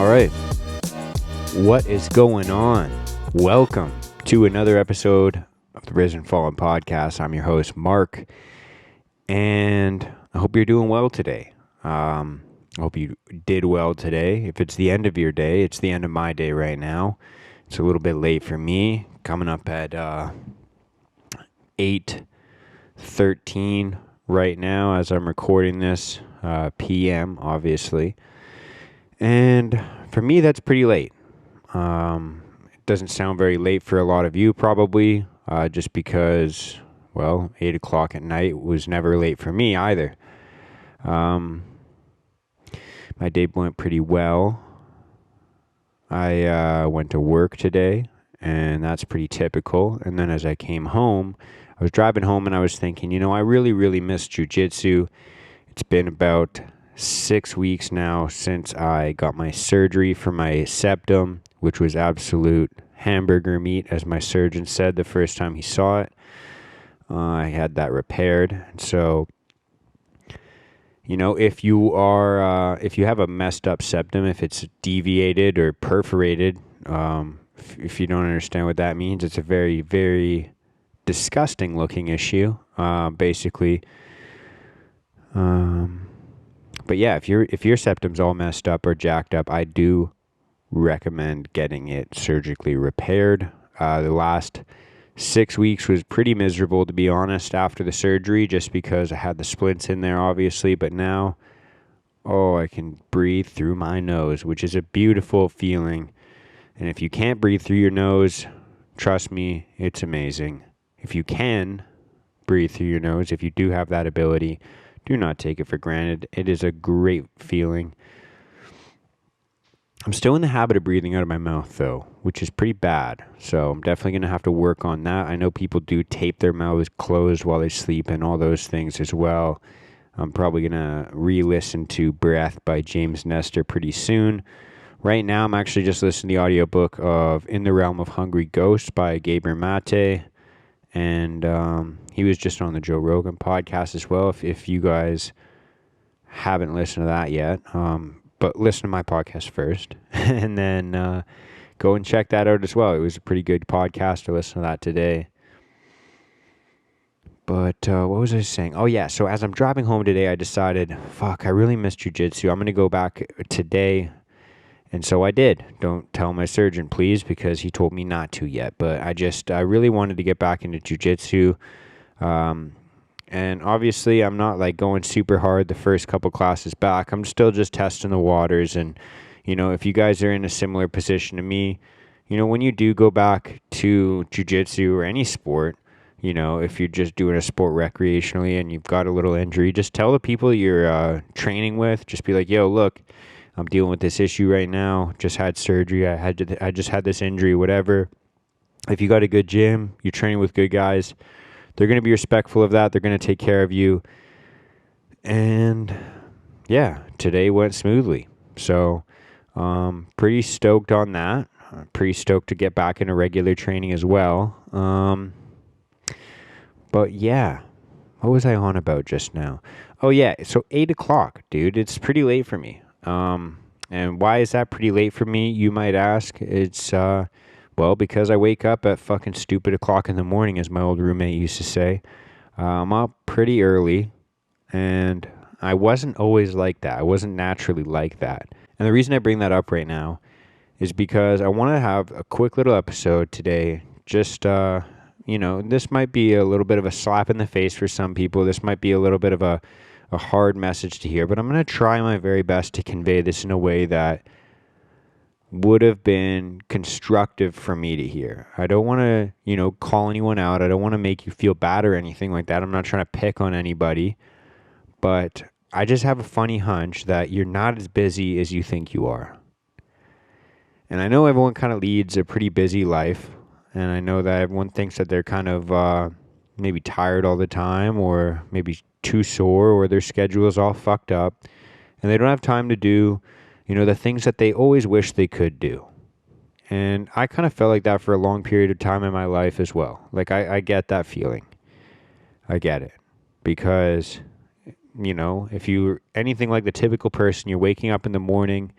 All right. What is going on? Welcome to another episode of the Risen Fallen podcast. I'm your host, Mark, and I hope you're doing well today. I hope you did well today. If it's the end of your day, it's the end of my day right now. It's a little bit late for me, coming up at 8:13 right now as I'm recording this, p.m., obviously. And for me, that's pretty late. It doesn't sound very late for a lot of you, probably, just because, 8 o'clock at night was never late for me either. My day went pretty well. I went to work today, and that's pretty typical. And then as I came home, I was driving home and I was thinking, I really, really miss jiu-jitsu. It's been about 6 weeks now since I got my surgery for my septum, which was absolute hamburger meat, as my surgeon said the first time he saw it. I had that repaired. So, if you have a messed up septum, if it's deviated or perforated, if you don't understand what that means, it's a very, very disgusting looking issue, basically. But yeah, if your septum's all messed up or jacked up, I do recommend getting it surgically repaired. The last 6 weeks was pretty miserable, to be honest, after the surgery, just because I had the splints in there, obviously. But now, I can breathe through my nose, which is a beautiful feeling. And if you can't breathe through your nose, trust me, it's amazing. If you can breathe through your nose, if you do have that ability, do not take it for granted. It is a great feeling. I'm still in the habit of breathing out of my mouth, though, which is pretty bad. So I'm definitely going to have to work on that. I know people do tape their mouths closed while they sleep and all those things as well. I'm probably going to re-listen to Breath by James Nestor pretty soon. Right now, I'm actually just listening to the audiobook of In the Realm of Hungry Ghosts by Gabriel Mate. And he was just on the Joe Rogan podcast as well, if you guys haven't listened to that yet. But listen to my podcast first, and then go and check that out as well. It was a pretty good podcast to listen to that today. But what was I saying? Oh, yeah, so as I'm driving home today, I decided, I really miss jiu-jitsu. I'm going to go back today. And so I did. Don't tell my surgeon, please, because he told me not to yet. But I really wanted to get back into jiu-jitsu. And obviously, I'm not like going super hard the first couple classes back. I'm still just testing the waters. And, if you guys are in a similar position to me, when you do go back to jiu-jitsu or any sport, if you're just doing a sport recreationally and you've got a little injury, just tell the people you're training with. Just be like, yo, look, I'm dealing with this issue right now. Just had surgery. I just had this injury, whatever. If you got a good gym, you're training with good guys, they're going to be respectful of that. They're going to take care of you. And yeah, today went smoothly. So pretty stoked on that. Pretty stoked to get back into regular training as well. But yeah, what was I on about just now? Oh yeah, so 8 o'clock, dude. It's pretty late for me. And why is that pretty late for me, you might ask? It's, because I wake up at fucking stupid o'clock in the morning, as my old roommate used to say. I'm up pretty early, and I wasn't always like that. I wasn't naturally like that. And the reason I bring that up right now is because I want to have a quick little episode today. Just, this might be a little bit of a slap in the face for some people. This might be a little bit of a hard message to hear, but I'm going to try my very best to convey this in a way that would have been constructive for me to hear. I don't want to, call anyone out. I don't want to make you feel bad or anything like that. I'm not trying to pick on anybody, but I just have a funny hunch that you're not as busy as you think you are. And I know everyone kind of leads a pretty busy life, and I know that everyone thinks that they're kind of maybe tired all the time, or maybe too sore, or their schedule is all fucked up and they don't have time to do, the things that they always wish they could do. And I kind of felt like that for a long period of time in my life as well. Like I get that feeling. I get it. Because, if you're anything like the typical person, you're waking up in the morning,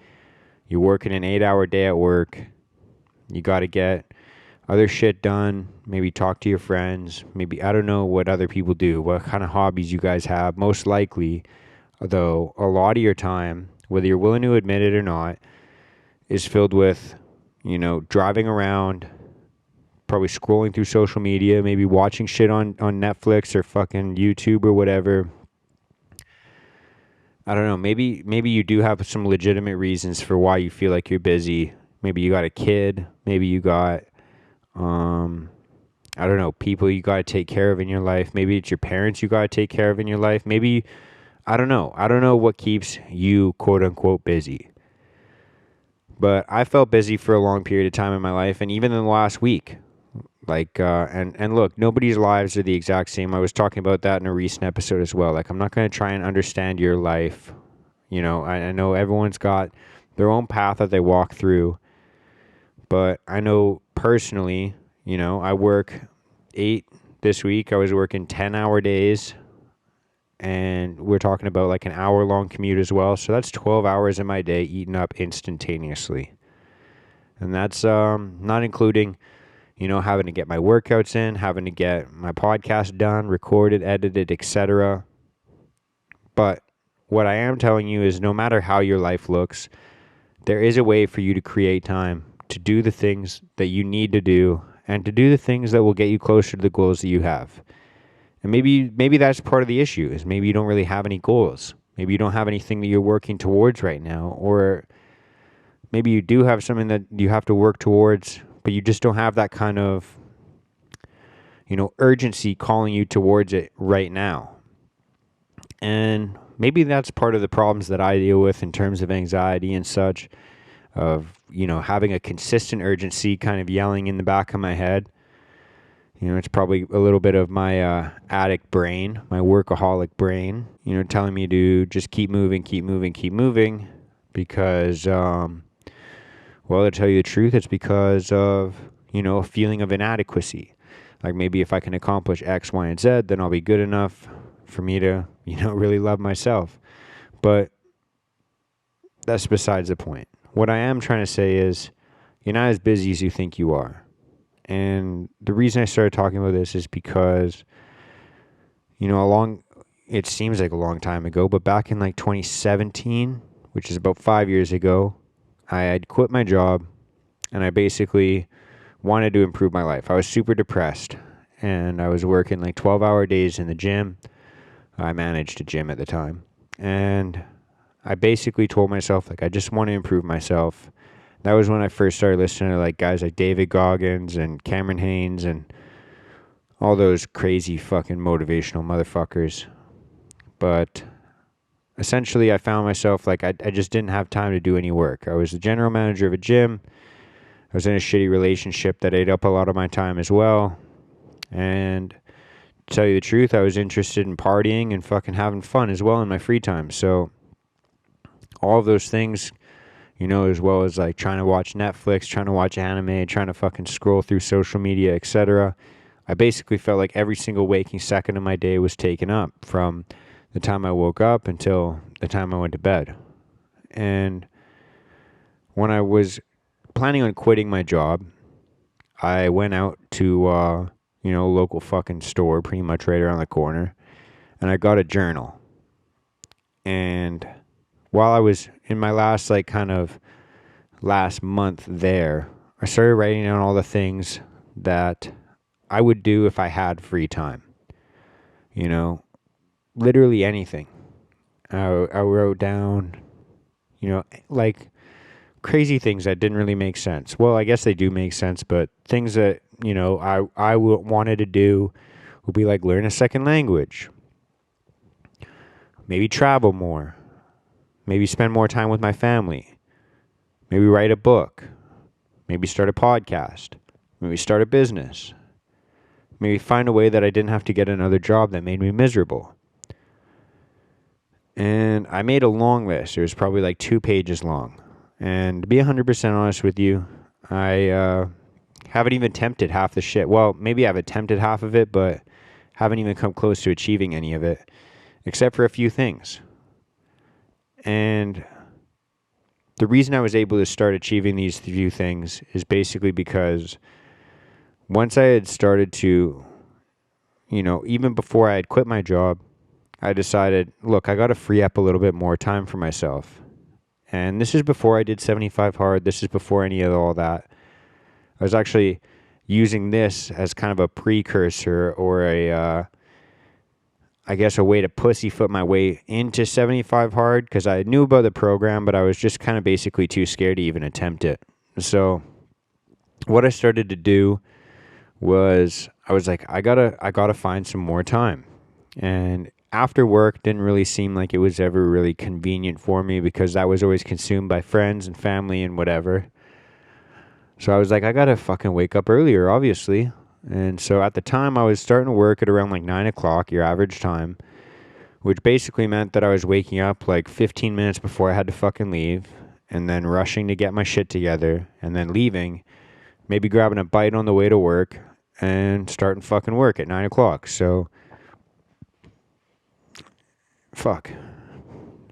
You're working an 8-hour day at work. You got to get other shit done. Maybe talk to your friends. Maybe, I don't know what other people do, what kind of hobbies you guys have. Most likely, though, a lot of your time, whether you're willing to admit it or not, is filled with, driving around, probably scrolling through social media, maybe watching shit on Netflix or fucking YouTube or whatever. I don't know. Maybe you do have some legitimate reasons for why you feel like you're busy. Maybe you got a kid. Maybe you got I don't know, people you got to take care of in your life. Maybe it's your parents you got to take care of in your life. Maybe I don't know. I don't know what keeps you quote unquote busy. But I felt busy for a long period of time in my life, and even in the last week. And look, nobody's lives are the exact same. I was talking about that in a recent episode as well. Like, I'm not going to try and understand your life. I know everyone's got their own path that they walk through, but I know personally, I work 8 this week. I was working 10-hour days, and we're talking about like an hour-long commute as well. So that's 12 hours of my day eaten up instantaneously. And that's not including having to get my workouts in, having to get my podcast done, recorded, edited, etc. But what I am telling you is no matter how your life looks, there is a way for you to create time to do the things that you need to do and to do the things that will get you closer to the goals that you have. And maybe that's part of the issue, is maybe you don't really have any goals. Maybe you don't have anything that you're working towards right now, or maybe you do have something that you have to work towards, but you just don't have that kind of, urgency calling you towards it right now. And maybe that's part of the problems that I deal with in terms of anxiety and such, of, having a consistent urgency kind of yelling in the back of my head. It's probably a little bit of my addict brain, my workaholic brain, telling me to just keep moving, because, well, to tell you the truth, it's because of, a feeling of inadequacy. Like, maybe if I can accomplish X, Y, and Z, then I'll be good enough for me to, really love myself. But that's besides the point. What I am trying to say is, you're not as busy as you think you are. And the reason I started talking about this is because, it seems like a long time ago, but back in like 2017, which is about 5 years ago, I had quit my job and I basically wanted to improve my life. I was super depressed and I was working like 12-hour days in the gym. I managed a gym at the time. And I basically told myself, like, I just want to improve myself. That was when I first started listening to like guys like David Goggins and Cameron Haynes and all those crazy fucking motivational motherfuckers. But essentially I found myself like I just didn't have time to do any work. I was the general manager of a gym. I was in a shitty relationship that ate up a lot of my time as well. And to tell you the truth, I was interested in partying and fucking having fun as well in my free time. So all of those things, as well as like trying to watch Netflix, trying to watch anime, trying to fucking scroll through social media, etc. I basically felt like every single waking second of my day was taken up from the time I woke up until the time I went to bed. And when I was planning on quitting my job, I went out to, a local fucking store pretty much right around the corner, and I got a journal. And while I was in my last month there, I started writing down all the things that I would do if I had free time. Literally anything. I wrote down, like crazy things that didn't really make sense. Well, I guess they do make sense, but things that, I wanted to do would be like learn a second language, maybe travel more, maybe spend more time with my family, maybe write a book, maybe start a podcast, maybe start a business, maybe find a way that I didn't have to get another job that made me miserable. And I made a long list. It was probably like 2 pages long. And to be 100% honest with you, I haven't even attempted half the shit. Well, maybe I've attempted half of it, but haven't even come close to achieving any of it, except for a few things. And the reason I was able to start achieving these few things is basically because once I had started to, even before I had quit my job, I decided, look, I got to free up a little bit more time for myself. And this is before I did 75 hard. This is before any of all that. I was actually using this as kind of a precursor or I guess a way to pussyfoot my way into 75 hard because I knew about the program, but I was just kind of basically too scared to even attempt it. So what I started to do was I was like, I gotta find some more time. And after work didn't really seem like it was ever really convenient for me because I was always consumed by friends and family and whatever. So I was like, I gotta fucking wake up earlier, obviously. And so at the time, I was starting to work at around like 9 o'clock, your average time, which basically meant that I was waking up like 15 minutes before I had to fucking leave, and then rushing to get my shit together, and then leaving, maybe grabbing a bite on the way to work, and starting fucking work at 9 o'clock. So, fuck.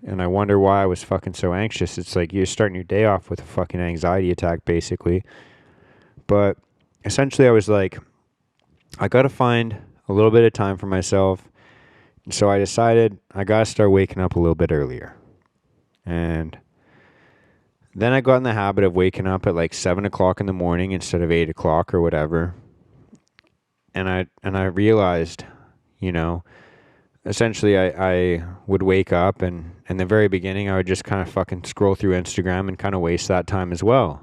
And I wonder why I was fucking so anxious. It's like you're starting your day off with a fucking anxiety attack, basically. But essentially, I was like, I gotta find a little bit of time for myself. So I decided I gotta start waking up a little bit earlier. And then I got in the habit of waking up at like 7 o'clock in the morning instead of 8 o'clock or whatever. And I realized, essentially I would wake up and in the very beginning I would just kind of fucking scroll through Instagram and kind of waste that time as well.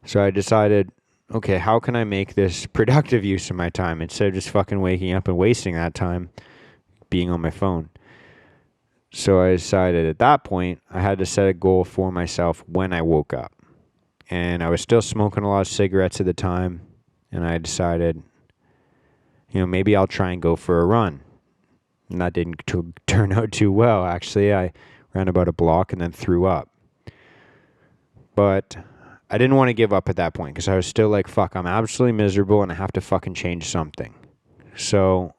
So I decided, okay, how can I make this productive use of my time instead of just fucking waking up and wasting that time being on my phone? So I decided at that point I had to set a goal for myself when I woke up. And I was still smoking a lot of cigarettes at the time. And I decided, maybe I'll try and go for a run. And that didn't turn out too well. Actually, I ran about a block and then threw up. But I didn't want to give up at that point because I was still like, fuck, I'm absolutely miserable and I have to fucking change something. So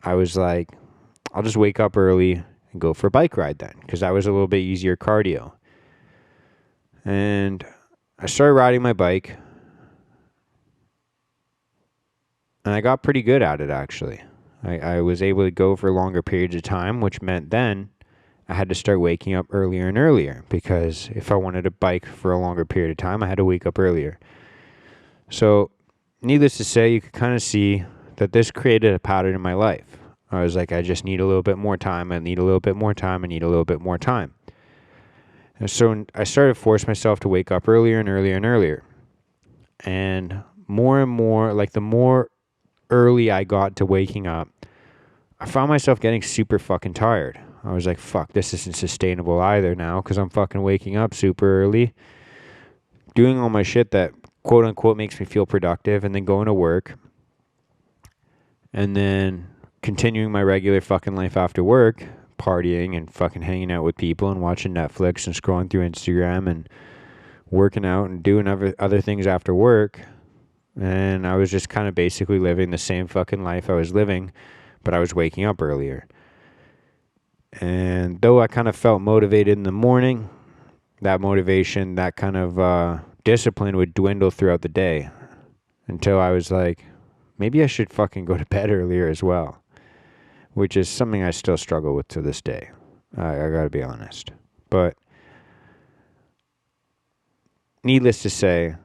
I was like, I'll just wake up early and go for a bike ride then because that was a little bit easier cardio. And I started riding my bike and I got pretty good at it actually. I was able to go for longer periods of time, which meant then I had to start waking up earlier and earlier because if I wanted to bike for a longer period of time, I had to wake up earlier. So, needless to say, you could kind of see that this created a pattern in my life. I was like, I just need a little bit more time. I need a little bit more time. I need a little bit more time. And so I started to force myself to wake up earlier and earlier and earlier. And more, like the more early I got to waking up, I found myself getting super fucking tired. I was like, fuck, this isn't sustainable either now because I'm fucking waking up super early, doing all my shit that quote unquote makes me feel productive, and then going to work, and then continuing my regular fucking life after work, partying and fucking hanging out with people and watching Netflix and scrolling through Instagram and working out and doing other things after work. And I was just kind of basically living the same fucking life I was living, but I was waking up earlier. And though I kind of felt motivated in the morning, that motivation, that kind of discipline would dwindle throughout the day until I was like, maybe I should fucking go to bed earlier as well, which is something I still struggle with to this day. I gotta be honest. But needless to say,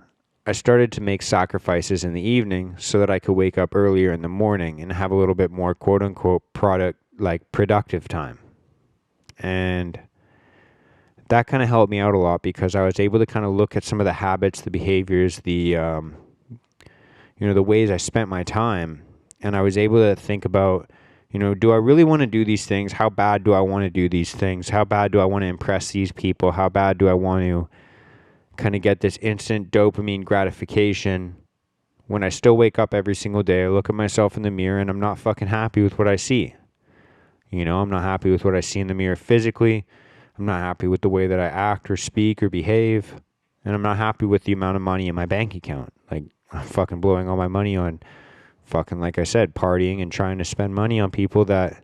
I started to make sacrifices in the evening so that I could wake up earlier in the morning and have a little bit more quote unquote productive time. And that kind of helped me out a lot because I was able to kind of look at some of the habits, the behaviors, the ways I spent my time, and I was able to think about, do I really want to do these things? How bad do I want to do these things? How bad do I want to impress these people? How bad do I want to kind of get this instant dopamine gratification when I still wake up every single day? I look at myself in the mirror and I'm not fucking happy with what I see. I'm not happy with what I see in the mirror physically. I'm not happy with the way that I act or speak or behave. And I'm not happy with the amount of money in my bank account. Like, I'm fucking blowing all my money on fucking, like I said, partying and trying to spend money on people that,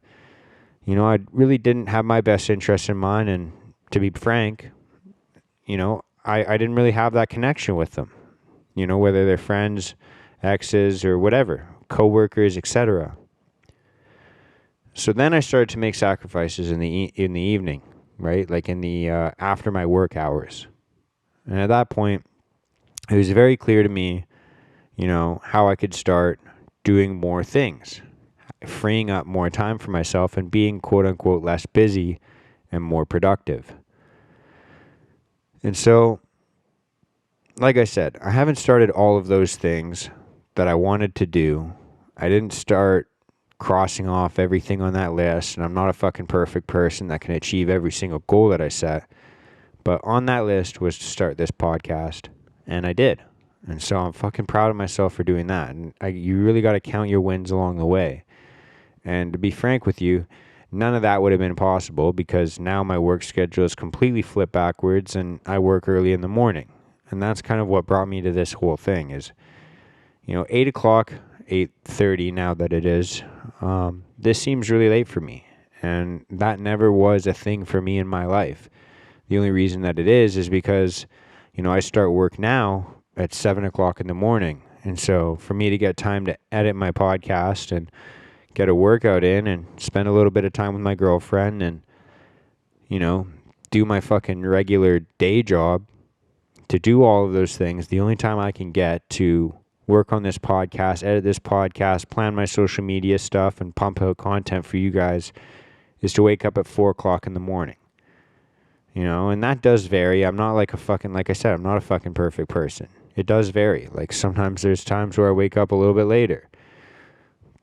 I really didn't have my best interest in mind. And to be frank, I didn't really have that connection with them, whether they're friends, exes, or whatever, coworkers, etc. So then I started to make sacrifices in the evening, right? Like in the after my work hours. And at that point, it was very clear to me, how I could start doing more things, freeing up more time for myself and being quote unquote less busy and more productive. And so, like I said, I haven't started all of those things that I wanted to do. I didn't start crossing off everything on that list, and I'm not a fucking perfect person that can achieve every single goal that I set. But on that list was to start this podcast, and I did. And so I'm fucking proud of myself for doing that. And you really got to count your wins along the way. And to be frank with you, none of that would have been possible because now my work schedule is completely flipped backwards and I work early in the morning. And that's kind of what brought me to this whole thing is, 8 o'clock, 8:30 now that it is, this seems really late for me. And that never was a thing for me in my life. The only reason that it is because, I start work now at 7 o'clock in the morning. And so for me to get time to edit my podcast and get a workout in and spend a little bit of time with my girlfriend and, do my fucking regular day job, to do all of those things, the only time I can get to work on this podcast, edit this podcast, plan my social media stuff, and pump out content for you guys is to wake up at 4 o'clock in the morning. And that does vary. I'm not like I said, I'm not a fucking perfect person. It does vary. Like sometimes there's times where I wake up a little bit later.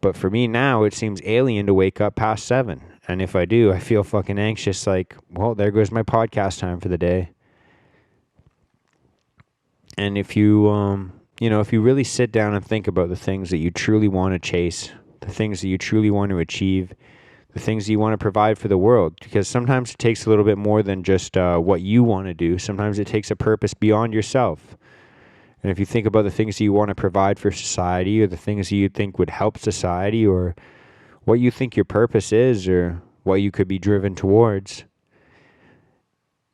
But for me now, it seems alien to wake up past 7. And if I do, I feel fucking anxious. Like, well, there goes my podcast time for the day. And if you, if you really sit down and think about the things that you truly want to chase, the things that you truly want to achieve, the things that you want to provide for the world, because sometimes it takes a little bit more than just what you want to do. Sometimes it takes a purpose beyond yourself. And if you think about the things that you want to provide for society or the things that you think would help society or what you think your purpose is or what you could be driven towards,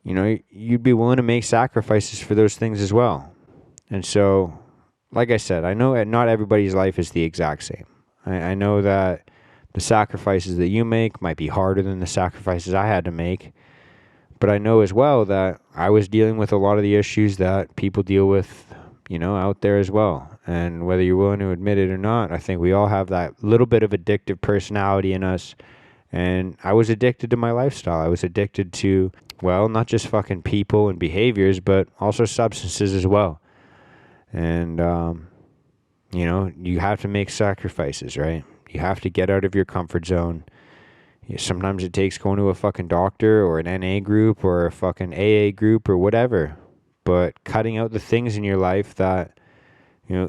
you'd be willing to make sacrifices for those things as well. And so, like I said, I know not everybody's life is the exact same. I know that the sacrifices that you make might be harder than the sacrifices I had to make. But I know as well that I was dealing with a lot of the issues that people deal with, out there as well. And whether you're willing to admit it or not, I think we all have that little bit of addictive personality in us. And I was addicted to my lifestyle. I was addicted to, well, not just fucking people and behaviors, but also substances as well. And, you have to make sacrifices, right? You have to get out of your comfort zone. Sometimes it takes going to a fucking doctor or an NA group or a fucking AA group or whatever. But cutting out the things in your life that,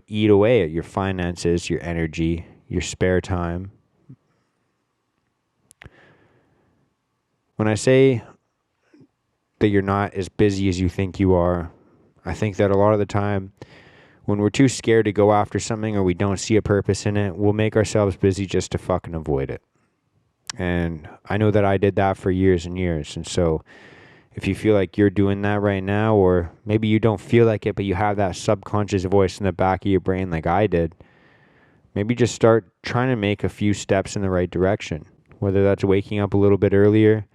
eat away at your finances, your energy, your spare time. When I say that you're not as busy as you think you are, I think that a lot of the time when we're too scared to go after something or we don't see a purpose in it, we'll make ourselves busy just to fucking avoid it. And I know that I did that for years and years. And so if you feel like you're doing that right now, or maybe you don't feel like it, but you have that subconscious voice in the back of your brain like I did, maybe just start trying to make a few steps in the right direction, whether that's waking up a little bit earlier.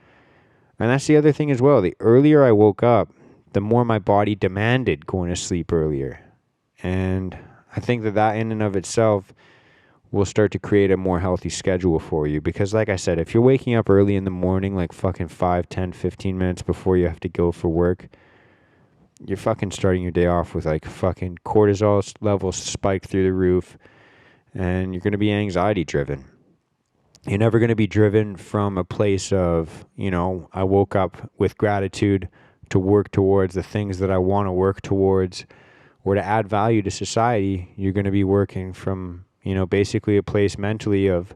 And that's the other thing as well. The earlier I woke up, the more my body demanded going to sleep earlier. And I think that in and of itself will start to create a more healthy schedule for you. Because like I said, if you're waking up early in the morning, like fucking 5, 10, 15 minutes before you have to go for work, you're fucking starting your day off with like fucking cortisol levels spiked through the roof. And you're going to be anxiety driven. You're never going to be driven from a place of, I woke up with gratitude to work towards the things that I want to work towards or to add value to society. You're going to be working from, basically a place mentally of,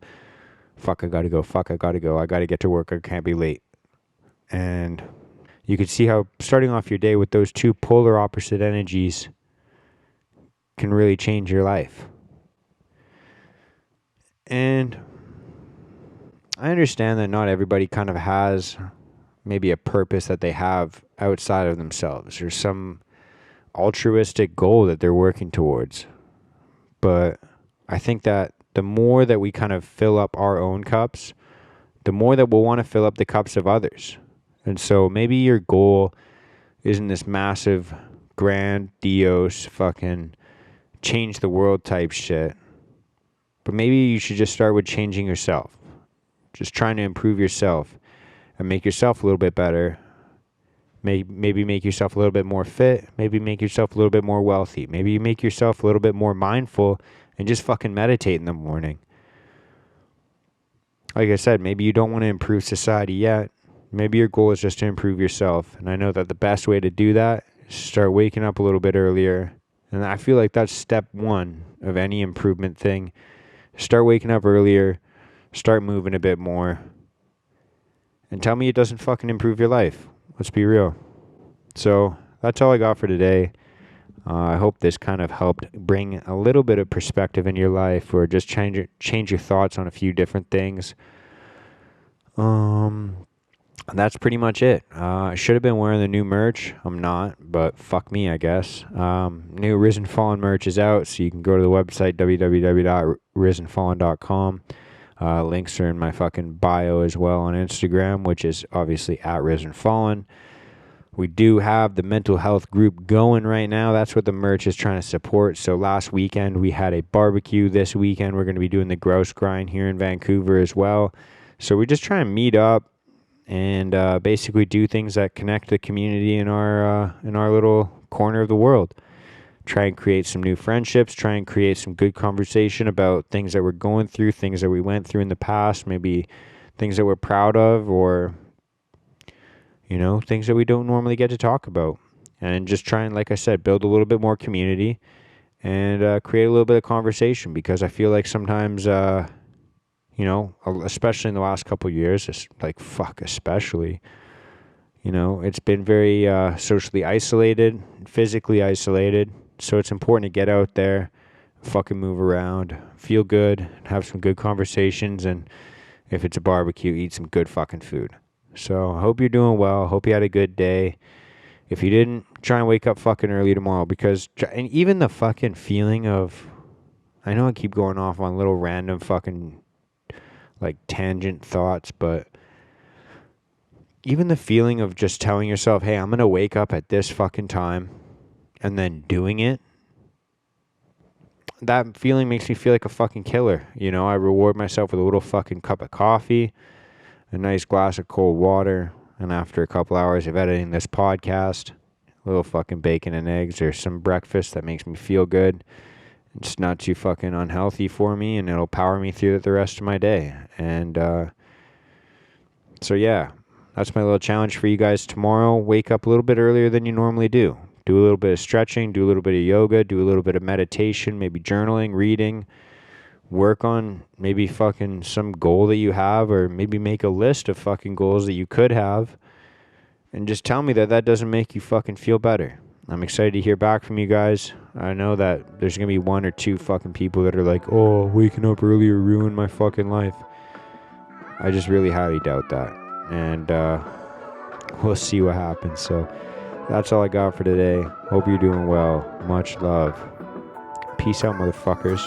fuck, I got to go, I got to get to work, I can't be late. And you can see how starting off your day with those two polar opposite energies can really change your life. And I understand that not everybody kind of has maybe a purpose that they have outside of themselves or some altruistic goal that they're working towards. But I think that the more that we kind of fill up our own cups, the more that we'll want to fill up the cups of others. And so maybe your goal isn't this massive, grandiose, fucking change the world type shit. But maybe you should just start with changing yourself. Just trying to improve yourself and make yourself a little bit better. Maybe make yourself a little bit more fit. Maybe make yourself a little bit more wealthy. Maybe you make yourself a little bit more mindful and just fucking meditate in the morning. Like I said, maybe you don't want to improve society yet. Maybe your goal is just to improve yourself. And I know that the best way to do that is start waking up a little bit earlier. And I feel like that's step one of any improvement thing. Start waking up earlier. Start moving a bit more. And tell me it doesn't fucking improve your life. Let's be real. So that's all I got for today. I hope this kind of helped bring a little bit of perspective in your life, or just change your thoughts on a few different things. That's pretty much it. I should have been wearing the new merch. I'm not, but fuck me, I guess. New Risen Fallen merch is out, so you can go to the website www.risenfallen.com. Links are in my fucking bio as well on Instagram, which is obviously @RisenFallen. We do have the mental health group going right now. That's what the merch is trying to support. So last weekend we had a barbecue. This weekend we're going to be doing the grouse grind here in Vancouver as well. So we just try and meet up and basically do things that connect the community in our little corner of the world. Try and create some new friendships, try and create some good conversation about things that we're going through, things that we went through in the past, maybe things that we're proud of, or, you know, things that we don't normally get to talk about. And just try and, like I said, build a little bit more community and create a little bit of conversation, because I feel like sometimes, you know, especially in the last couple of years, it's like, especially, you know, it's been very socially isolated, physically isolated. So it's important to get out there, fucking move around, feel good, have some good conversations, and if it's a barbecue, eat some good fucking food. So I hope you're doing well. Hope you had a good day. If you didn't, try and wake up fucking early tomorrow, because, and even the fucking feeling of, I know I keep going off on little random fucking like tangent thoughts, but even the feeling of just telling yourself, hey, I'm going to wake up at this fucking time, and then doing it, that feeling makes me feel like a fucking killer. You know, I reward myself with a little fucking cup of coffee, a nice glass of cold water, and after a couple hours of editing this podcast, a little fucking bacon and eggs or some breakfast that makes me feel good. It's not too fucking unhealthy for me, and it'll power me through the rest of my day. And so yeah, that's my little challenge for you guys tomorrow. Wake up a little bit earlier than you normally do. Do a little bit of stretching, do a little bit of yoga, do a little bit of meditation, maybe journaling, reading. Work on maybe fucking some goal that you have, or maybe make a list of fucking goals that you could have. And just tell me that that doesn't make you fucking feel better. I'm excited to hear back from you guys. I know that there's going to be one or two fucking people that are like, oh, waking up earlier ruined my fucking life. I just really highly doubt that. And we'll see what happens. So that's all I got for today. Hope you're doing well. Much love. Peace out, motherfuckers.